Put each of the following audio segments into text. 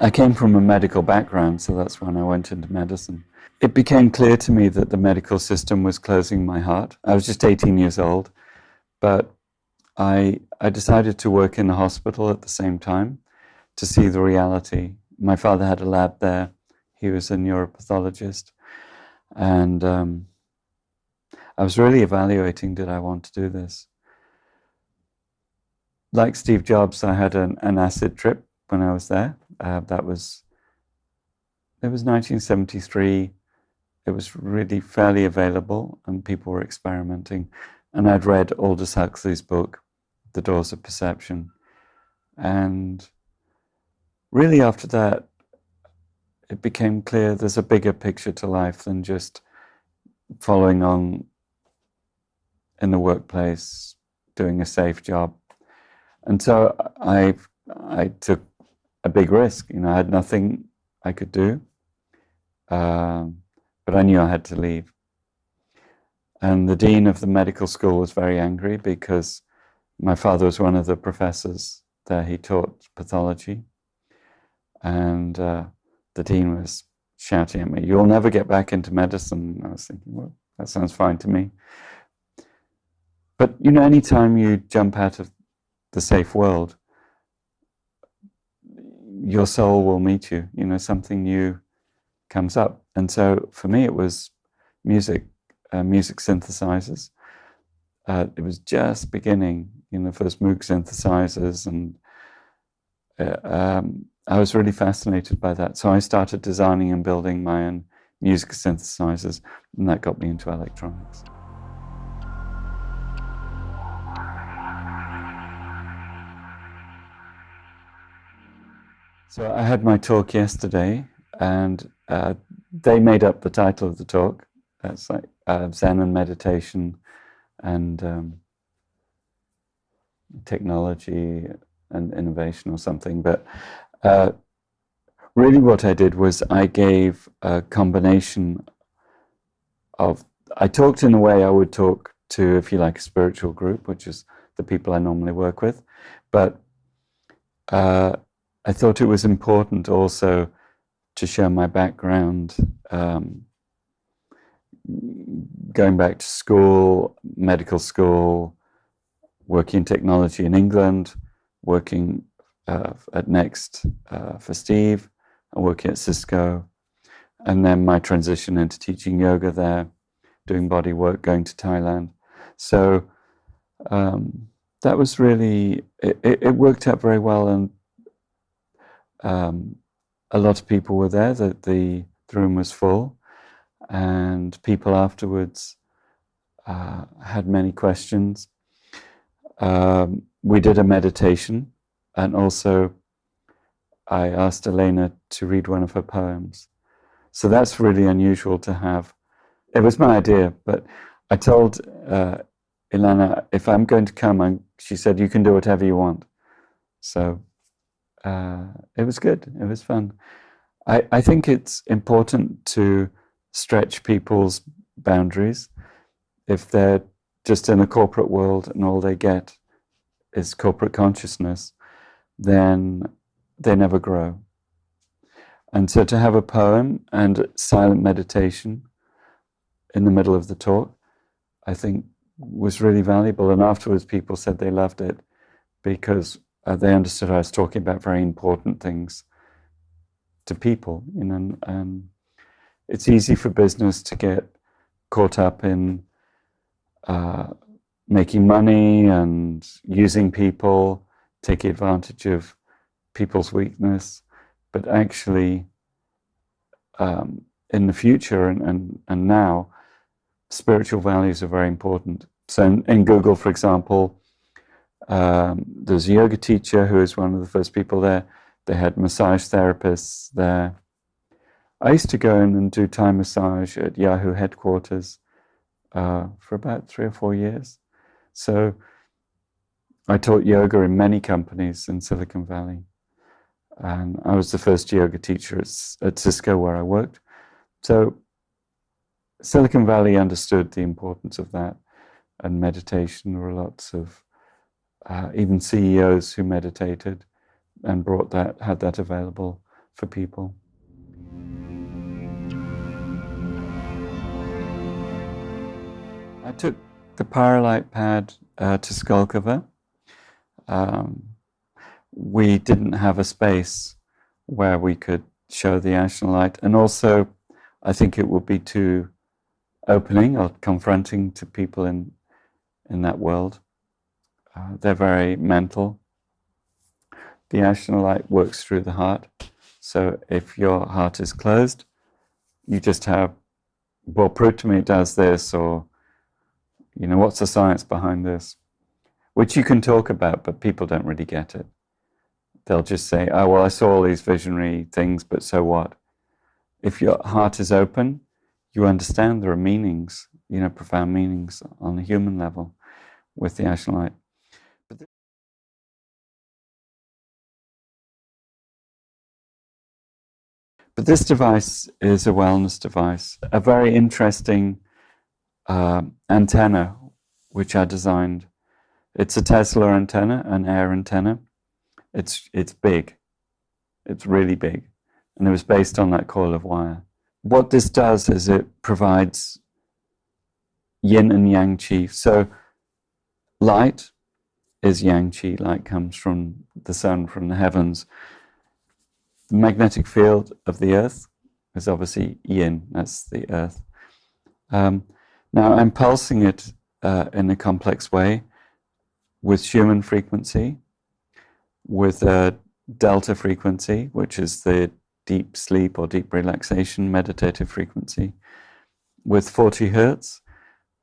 I came from a medical background, so that's when I went into medicine. It became clear to me that the medical system was closing my heart. I was just 18 years old, but I decided to work in a hospital at the same time to see the reality. My father had a lab there. He was a neuropathologist. And I was really evaluating, did I want to do this? Like Steve Jobs, I had an acid trip when I was there. It was 1973. It was really fairly available and people were experimenting. And I'd read Aldous Huxley's book, The Doors of Perception. And really after that, it became clear there's a bigger picture to life than just following on in the workplace, doing a safe job. And so I took a big risk. I had nothing I could do, but I knew I had to leave. And the dean of the medical school was very angry because my father was one of the professors there. He taught pathology. And the dean was shouting at me, "You'll never get back into medicine." And I was thinking, well, that sounds fine to me. But, anytime you jump out of the safe world, your soul will meet you. Something new comes up. And so for me, it was music, music synthesizers. It was just beginning, first Moog synthesizers, and I was really fascinated by that. So I started designing and building my own music synthesizers, and that got me into electronics. So I had my talk yesterday, and they made up the title of the talk. It's like Zen and meditation and technology and innovation or something. But really what I did was I gave a combination of, I talked in a way I would talk to, if you like, a spiritual group, which is the people I normally work with. But I thought it was important also to share my background, going back to school, medical school, working in technology in England, working at Next for Steve, and working at Cisco, and then my transition into teaching yoga there, doing body work, going to Thailand. So that was really, it worked out very well, and a lot of people were there. The room was full, and people afterwards had many questions. We did a meditation, and also I asked Elena to read one of her poems. So that's really unusual to have. It was my idea, but I told Elena, if I'm going to come, she said, you can do whatever you want. So it was good. It was fun. I think it's important to stretch people's boundaries. If they're just in a corporate world and all they get is corporate consciousness, then they never grow. And so to have a poem and silent meditation in the middle of the talk, I think was really valuable. And afterwards people said they loved it because they understood I was talking about very important things to people. And it's easy for business to get caught up in making money and using people, taking advantage of people's weakness. But actually, in the future and now, spiritual values are very important. So in Google, for example, there's a yoga teacher who is one of the first people there. They had massage therapists there. I used to go in and do Thai massage at Yahoo headquarters for about 3 or 4 years. So I taught yoga in many companies in Silicon Valley. And I was the first yoga teacher at Cisco where I worked. So Silicon Valley understood the importance of that and meditation. There were lots of even CEOs who meditated and had that available for people. I took the Paralight pad to Skolkovo. We didn't have a space where we could show the Ashton light, and also I think it would be too opening or confronting to people in that world. They're very mental. The Ashton light works through the heart, so if your heart is closed, you just have, well, prove to me it does this, or, you know, what's the science behind this? Which you can talk about, but people don't really get it. They'll just say, oh, well, I saw all these visionary things, but so what? If your heart is open, you understand there are meanings, you know, profound meanings on a human level with the Ashton light. But this device is a wellness device, a very interesting antenna, which I designed. It's a Tesla antenna, an air antenna. It's big. It's really big. And it was based on that coil of wire. What this does is it provides yin and yang qi. So light is yang qi. Light comes from the sun, from the heavens. The magnetic field of the earth is obviously yin. That's the earth. Now I'm pulsing it in a complex way with Schumann frequency, with a delta frequency, which is the deep sleep or deep relaxation meditative frequency, with 40 hertz,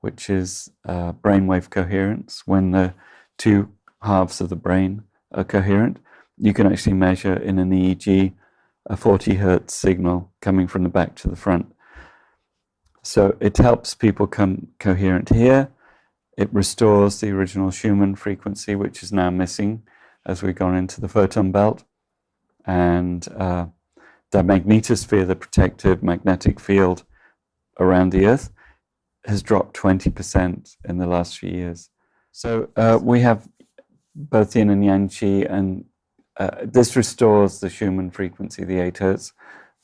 which is brainwave coherence. When the two halves of the brain are coherent, you can actually measure in an EEG a 40 hertz signal coming from the back to the front. So it helps people come coherent here. It restores the original Schumann frequency, which is now missing as we've gone into the photon belt. And the magnetosphere, the protective magnetic field around the Earth, has dropped 20% in the last few years. So we have both yin and yang qi, and this restores the Schumann frequency, the 8 hertz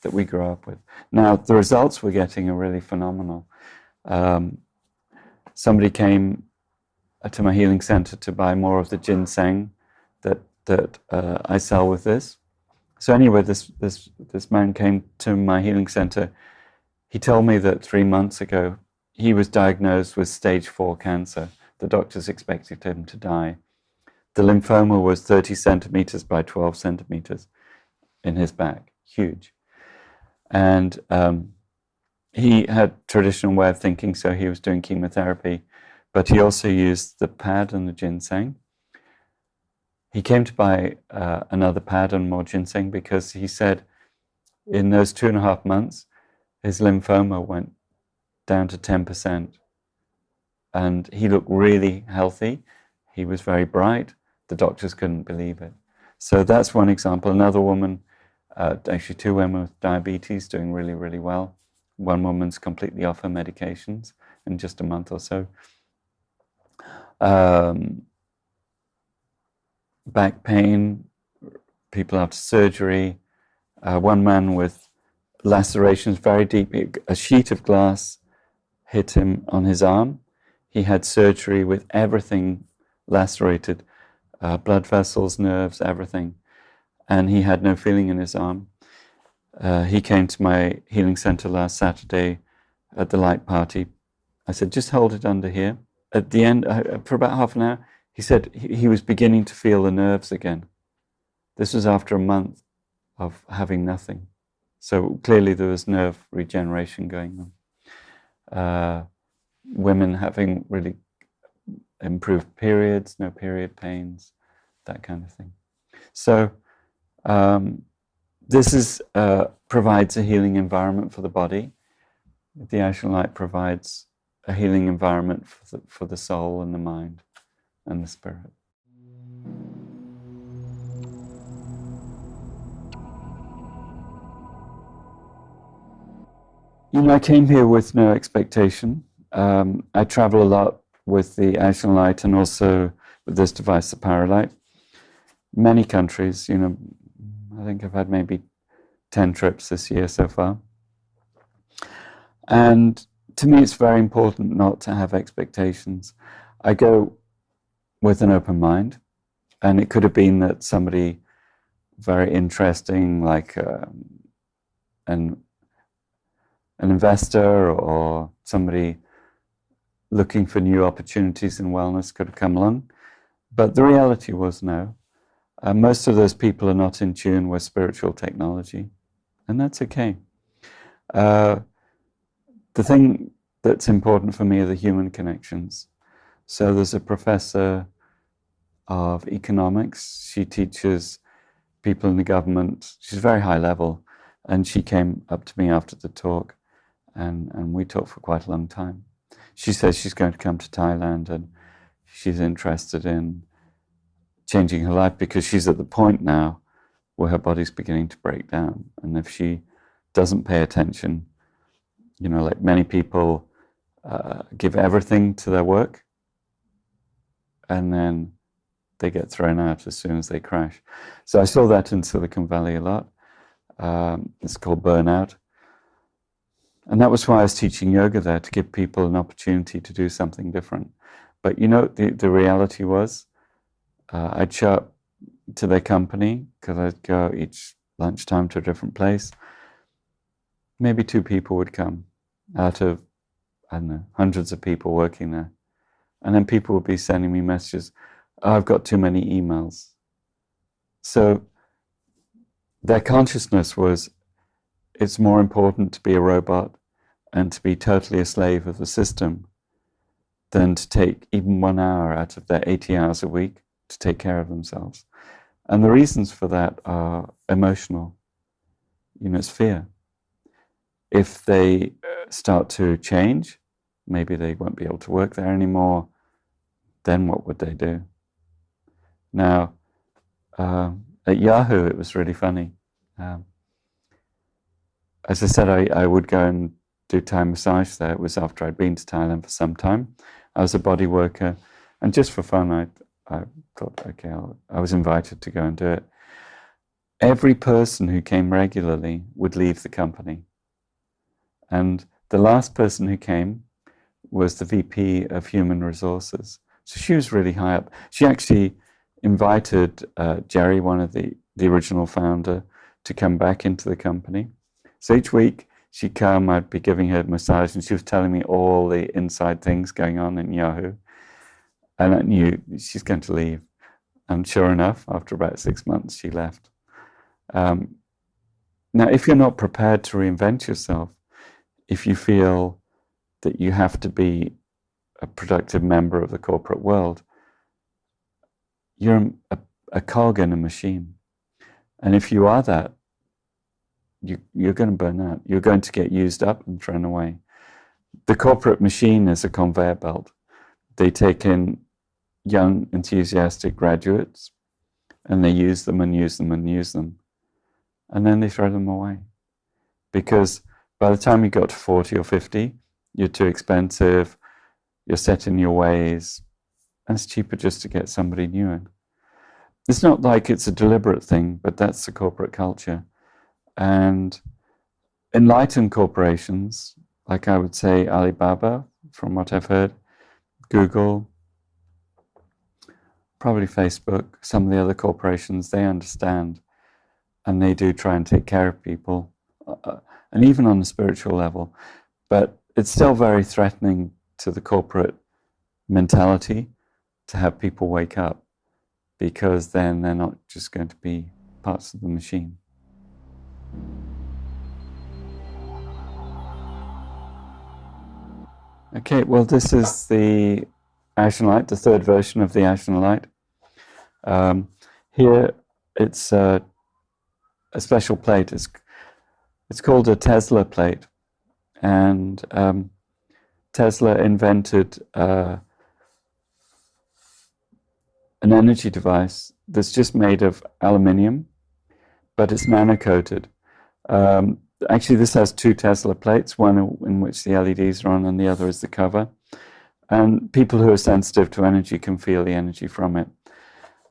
that we grew up with. Now, the results we're getting are really phenomenal. Somebody came to my healing center to buy more of the ginseng that I sell with this. So anyway, this man came to my healing center. He told me that 3 months ago he was diagnosed with stage 4 cancer. The doctors expected him to die. The lymphoma was 30 centimeters by 12 centimeters in his back, huge. And he had traditional way of thinking, so he was doing chemotherapy, but he also used the pad and the ginseng. He came to buy another pad and more ginseng because he said in those 2.5 months, his lymphoma went down to 10%. And he looked really healthy. He was very bright. The doctors couldn't believe it. So that's one example. Another woman, actually 2 women with diabetes doing really, really well. One woman's completely off her medications in just a month or so. Back pain, people after surgery. One man with lacerations very deep. A sheet of glass hit him on his arm. He had surgery with everything lacerated, blood vessels, nerves, everything. And he had no feeling in his arm. He came to my healing center last Saturday at the light party. I said, just hold it under here. At the end, for about half an hour, he said he was beginning to feel the nerves again. This was after a month of having nothing. So clearly there was nerve regeneration going on. Women having really improved periods, no period pains, that kind of thing. So this provides a healing environment for the body. The Ashton light provides a healing environment for the soul and the mind and the spirit. You know, I came here with no expectation. I travel a lot with the Ashton light and also with this device, the Paralight. Many countries, you know, I think I've had maybe 10 trips this year so far. And to me, it's very important not to have expectations. I go with an open mind, and it could have been that somebody very interesting, like an investor or somebody looking for new opportunities in wellness could have come along. But the reality was no. Most of those people are not in tune with spiritual technology, and that's okay. The thing that's important for me are the human connections. So there's a professor of economics. She teaches people in the government. She's very high level, and she came up to me after the talk, and we talked for quite a long time. She says she's going to come to Thailand, and she's interested in changing her life because she's at the point now where her body's beginning to break down. And if she doesn't pay attention, you know, like many people give everything to their work, and then they get thrown out as soon as they crash. So I saw that in Silicon Valley a lot. It's called burnout. And that was why I was teaching yoga there, to give people an opportunity to do something different. But you know, the reality was, I'd show up to their company, because I'd go each lunchtime to a different place. Maybe 2 people would come out of, I don't know, hundreds of people working there. And then people would be sending me messages, oh, I've got too many emails. So their consciousness was, it's more important to be a robot and to be totally a slave of the system than to take even 1 hour out of their 80 hours a week to take care of themselves. And the reasons for that are emotional. You know, it's fear. If they start to change, maybe they won't be able to work there anymore, then what would they do? Now, at Yahoo, it was really funny. As I said, I would go and do Thai massage there. It was after I'd been to Thailand for some time. I was a body worker, and just for fun, I thought, okay, I was invited to go and do it. Every person who came regularly would leave the company. And the last person who came was the VP of Human Resources. So she was really high up. She actually invited Jerry, one of the original founder, to come back into the company. So each week she'd come, I'd be giving her a massage, and she was telling me all the inside things going on in Yahoo. And I knew she's going to leave. And sure enough, after about 6 months, she left. Now, if you're not prepared to reinvent yourself, if you feel that you have to be a productive member of the corporate world, you're a cog in a machine. And if you are that, you're going to burn out. You're going to get used up and thrown away. The corporate machine is a conveyor belt. They take in young, enthusiastic graduates, and they use them and use them and use them. And then they throw them away. Because by the time you got to 40 or 50, you're too expensive, you're set in your ways, and it's cheaper just to get somebody new in. It's not like it's a deliberate thing, but that's the corporate culture. And enlightened corporations, like I would say Alibaba, from what I've heard, Google, probably Facebook, some of the other corporations, they understand, and they do try and take care of people, and even on a spiritual level. But it's still very threatening to the corporate mentality to have people wake up, because then they're not just going to be parts of the machine. Okay, well, this is the Ashen Light, the third version of the Ashen Light. Here, it's a special plate. It's called a Tesla plate, and Tesla invented an energy device that's just made of aluminium, but it's nano-coated. Actually, this has 2 Tesla plates, one in which the LEDs are on and the other is the cover. And people who are sensitive to energy can feel the energy from it.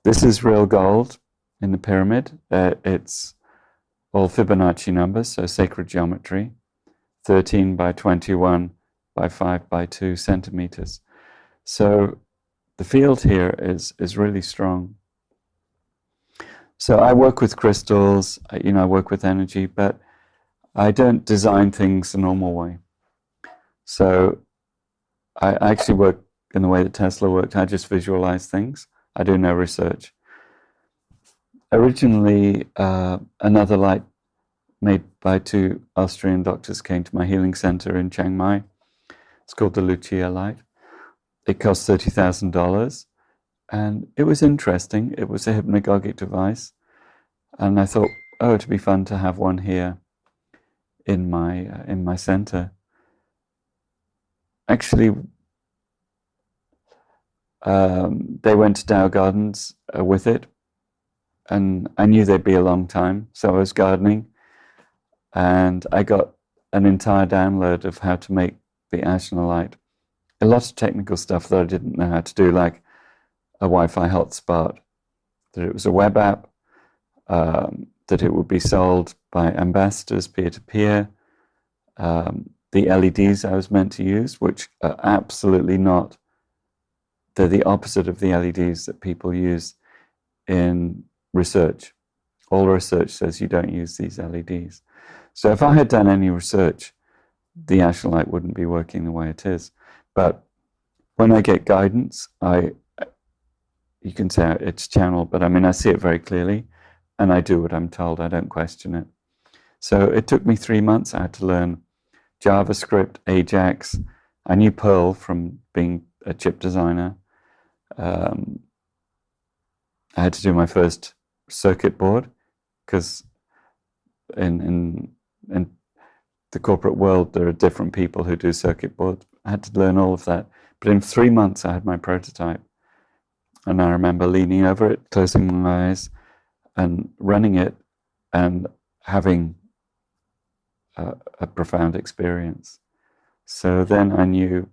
This is real gold in the pyramid. It's all Fibonacci numbers, so sacred geometry, 13 by 21 by 5 by 2 centimeters. So the field here is really strong. So I work with crystals, I work with energy, but I don't design things the normal way. So I actually work in the way that Tesla worked. I just visualize things. I do no research. Originally, another light made by 2 Austrian doctors came to my healing center in Chiang Mai. It's called the Lucia light. It cost $30,000, and it was interesting. It was a hypnagogic device, and I thought, oh, it'd be fun to have one here in my center. Actually, they went to Dow Gardens with it, and I knew they'd be a long time, so I was gardening, and I got an entire download of how to make the Ashna light. A lot of technical stuff that I didn't know how to do, like a Wi-Fi hotspot, that it was a web app, that it would be sold by ambassadors peer-to-peer, the LEDs I was meant to use, which are absolutely not, they're the opposite of the LEDs that people use in research. All research says you don't use these LEDs. So if I had done any research, the Ashna light wouldn't be working the way it is. But when I get guidance, you can say it's channeled, but I mean, I see it very clearly, and I do what I'm told. I don't question it. So it took me 3 months. I had to learn JavaScript, Ajax. I knew Perl from being a chip designer. I had to do my first circuit board, because in the corporate world, there are different people who do circuit boards. I had to learn all of that. But in 3 months, I had my prototype. And I remember leaning over it, closing my eyes, and running it, and having a profound experience. So then I knew,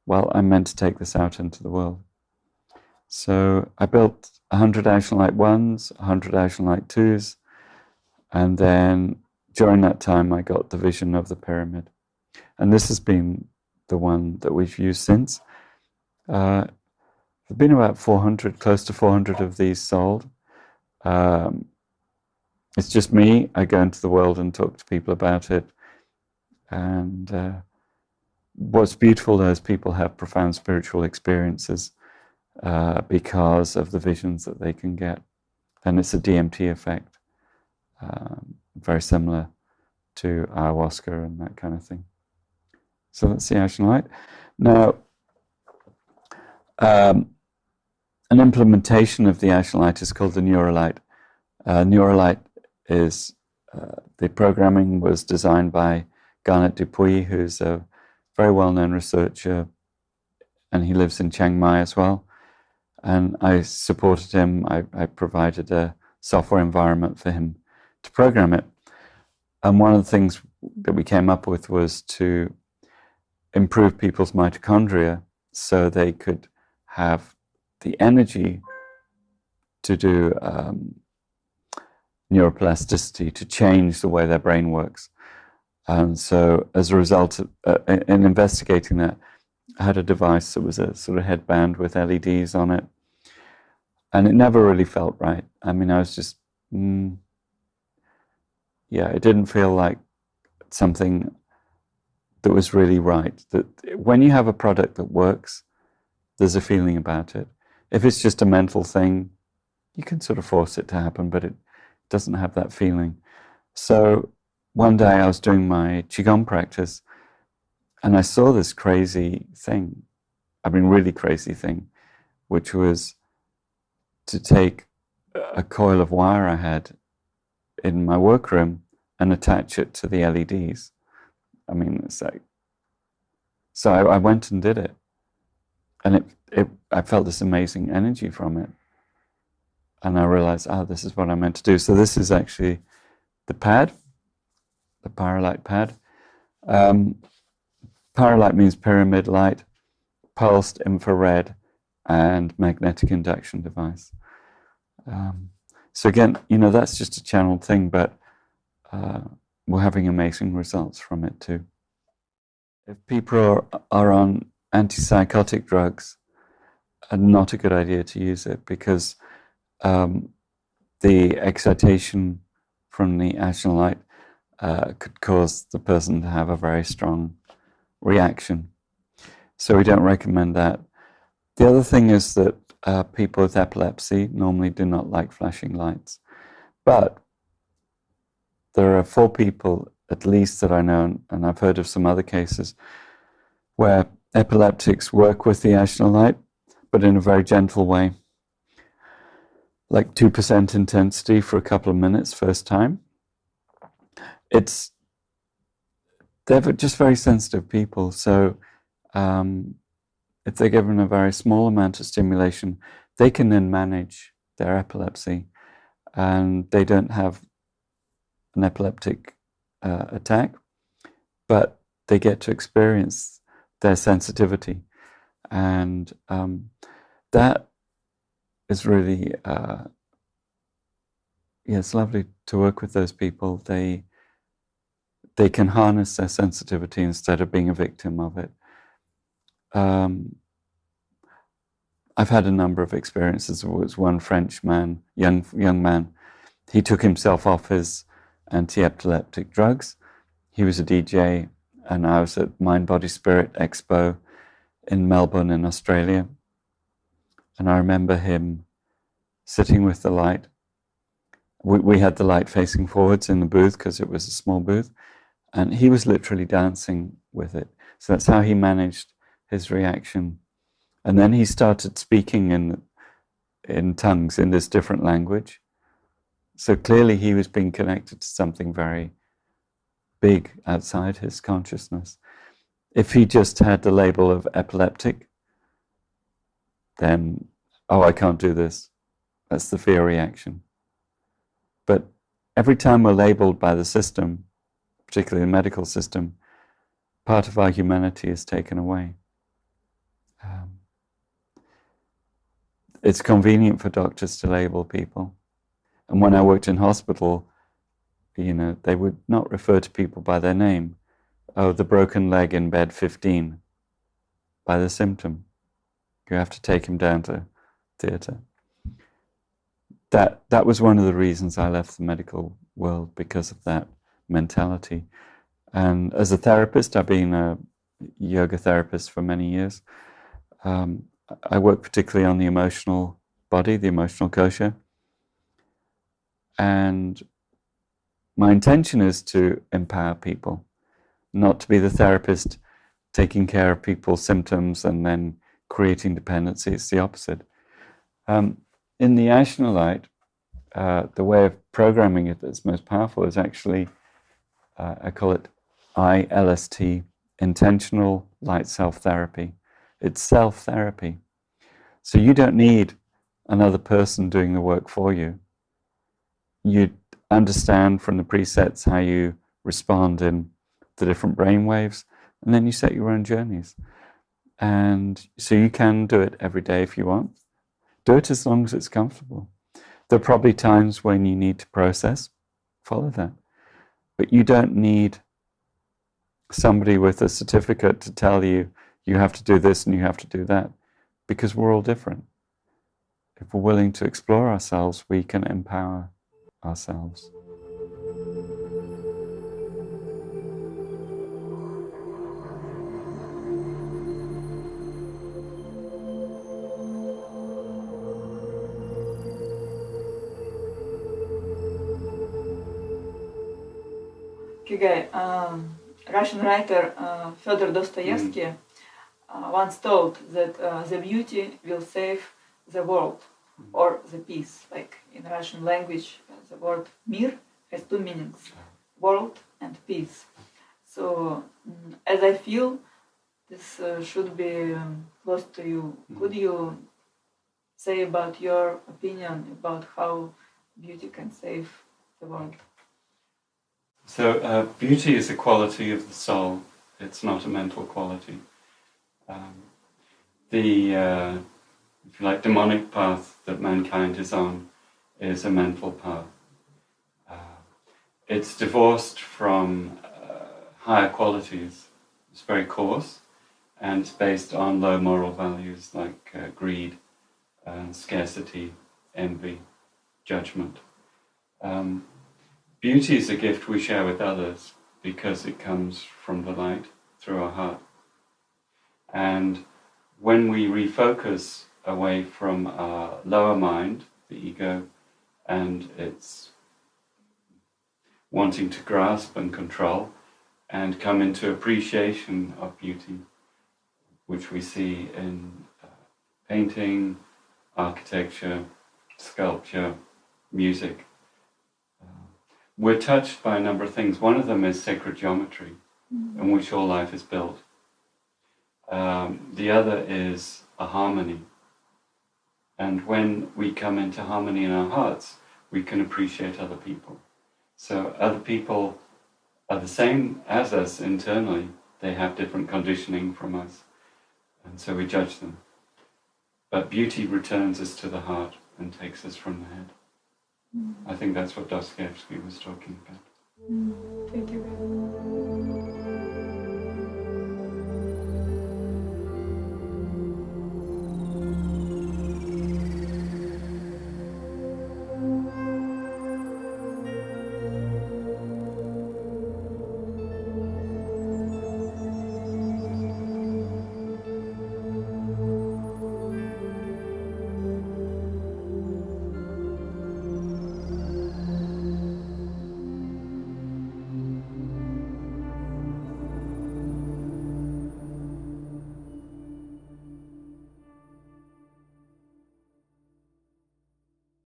well, I'm meant to take this out into the world. So I built 100 Ashna Light 1s, 100 Ashna Light 2s, and then during that time I got the vision of the pyramid. And this has been the one that we've used since. There have been about 400, close to 400 of these sold. It's just me. I go into the world and talk to people about it. And what's beautiful though is people have profound spiritual experiences because of the visions that they can get. And it's a DMT effect, very similar to ayahuasca and that kind of thing. So that's the Ashna light. Now, an implementation of the Ashna light is called the Neuralight. Neuralight is, the programming was designed by Garnet Dupuy, who's a very well-known researcher, and he lives in Chiang Mai as well. And I supported him. I provided a software environment for him to program it. And one of the things that we came up with was to improve people's mitochondria so they could have the energy to do neuroplasticity, to change the way their brain works. And so as a result of, in investigating that, I had a device that was a sort of headband with LEDs on it. And it never really felt right. I mean, I was just, yeah, it didn't feel like something that was really right. That when you have a product that works, there's a feeling about it. If it's just a mental thing, you can sort of force it to happen, but it doesn't have that feeling. So one day I was doing my Qigong practice, and I saw this crazy thing, I mean, really crazy thing, which was to take a coil of wire I had in my workroom and attach it to the LEDs. I mean, it's like, so I went and did it. And I felt this amazing energy from it. And I realized, this is what I meant to do. So this is actually the pad, the Pyrolight pad. Pyrolight means pyramid light, pulsed infrared, and magnetic induction device. So again, that's just a channeled thing, but we're having amazing results from it too. If people are on antipsychotic drugs, not a good idea to use it, because the excitation from the Ashna light could cause the person to have a very strong reaction. So we don't recommend that. The other thing is that people with epilepsy normally do not like flashing lights. But there are 4 people at least that I know, and I've heard of some other cases, where epileptics work with the Ashna light, but in a very gentle way. Like 2% intensity for a couple of minutes first time. They're just very sensitive people, so if they're given a very small amount of stimulation, they can then manage their epilepsy, and they don't have an epileptic attack, but they get to experience their sensitivity, and that is really, it's lovely to work with those people. They can harness their sensitivity instead of being a victim of it. I've had a number of experiences. There was one French man, young man, he took himself off his anti-epileptic drugs. He was a DJ, and I was at Mind Body Spirit Expo in Melbourne in Australia. And I remember him sitting with the light. We had the light facing forwards in the booth because it was a small booth, and he was literally dancing with it. So that's how he managed his reaction. And then he started speaking in tongues in this different language. So clearly he was being connected to something very big outside his consciousness. If he just had the label of epileptic, then, oh, I can't do this. That's the fear reaction. But every time we're labeled by the system, particularly the medical system, part of our humanity is taken away. It's convenient for doctors to label people. And when I worked in hospital, they would not refer to people by their name. Oh, the broken leg in bed 15, by the symptom. You have to take him down to theatre. That was one of the reasons I left the medical world, because of that mentality. And as a therapist, I've been a yoga therapist for many years. I work particularly on the emotional body, the emotional kosha. And my intention is to empower people, not to be the therapist taking care of people's symptoms and then creating dependency. It's the opposite. In the Ashna light, the way of programming it that's most powerful is actually, I call it ILST, Intentional Light Self-Therapy. It's self-therapy. So you don't need another person doing the work for you. You understand from the presets how you respond in the different brain waves, and then you set your own journeys. And so you can do it every day if you want. Do it as long as it's comfortable. There are probably times when you need to process, follow that. But you don't need somebody with a certificate to tell you, you have to do this and you have to do that, because we're all different. If we're willing to explore ourselves, we can empower ourselves. Russian writer Fyodor Dostoevsky once told that the beauty will save the world, or the peace. Like in Russian language, the word "mir" has 2 meanings: world and peace. So, as I feel, this should be close to you. Could you say about your opinion about how beauty can save the world? So beauty is a quality of the soul. It's not a mental quality. If you like, demonic path that mankind is on is a mental path. it's divorced from higher qualities. It's very coarse, and it's based on low moral values like greed, scarcity, envy, judgment. Beauty is a gift we share with others because it comes from the light through our heart. And when we refocus away from our lower mind, the ego, and its wanting to grasp and control, and come into appreciation of beauty, which we see in painting, architecture, sculpture, music. We're touched by a number of things. One of them is sacred geometry, in which all life is built. The other is a harmony. And when we come into harmony in our hearts, we can appreciate other people. So other people are the same as us internally. They have different conditioning from us, and so we judge them. But beauty returns us to the heart and takes us from the head. I think that's what Dostoevsky was talking about. Thank you very much.